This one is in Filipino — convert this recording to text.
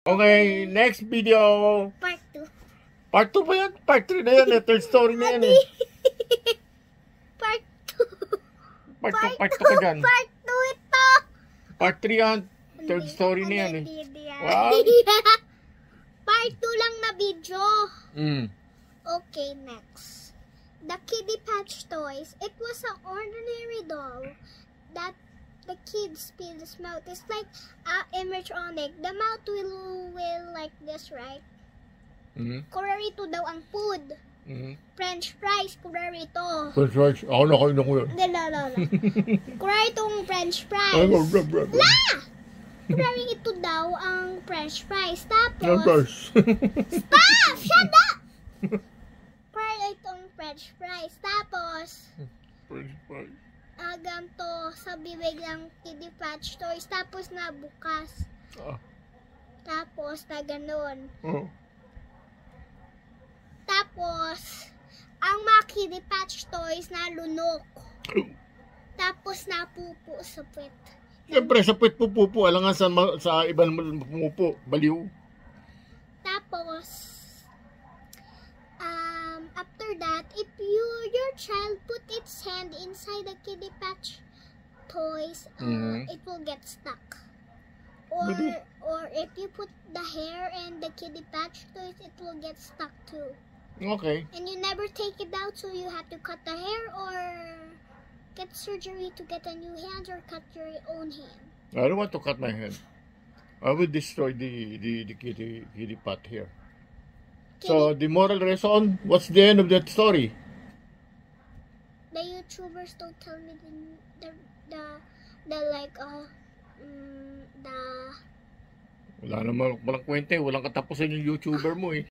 Okay, next video. Part 2. Part 2 ba yan? Part 3 na yan eh. Third story na yan eh. Part 2. Part 2 ka dyan. Part 2 ito. Part 3 yan. Third story na yan eh. Wow. Part 2 lang na video. Okay, next. The Kiddy Patch Toys. It was an ordinary doll that the kid spins his mouth. It's like animatronic. The mouth will like this, right? Kurarito daw ang food. French fries, kurarito. French fries? Ako na kayo na ko yan. Lala. Kuраritong French fries. La! Kurarito daw ang French fries. Tapos, stop! Shut up! Kuраritong French fries. Tapos, French fries. ganito sa bibig ng Kiddy Patch Toys. Tapos nabukas. Tapos na ganun. Tapos, ang mga Kiddy Patch Toys na lunok. Tapos napupo sa puwet. Siyempre, sa puwet pupupo. Alam nga sa ibang pumupo. Baliw. Tapos, after that, if your child put its hand inside the Kiddy Patch Toys, it will get stuck. Or if you put the hair in the Kiddy Patch Toys, it will get stuck too. Okay. And you never take it out, so you have to cut the hair or get surgery to get a new hand or cut your own hand. I don't want to cut my hand. I will destroy the kitty pot here. So, the moral lesson, what's the end of that story? The YouTubers don't tell me Wala naman, walang kwenta eh. Walang katapusan yung YouTuber mo eh.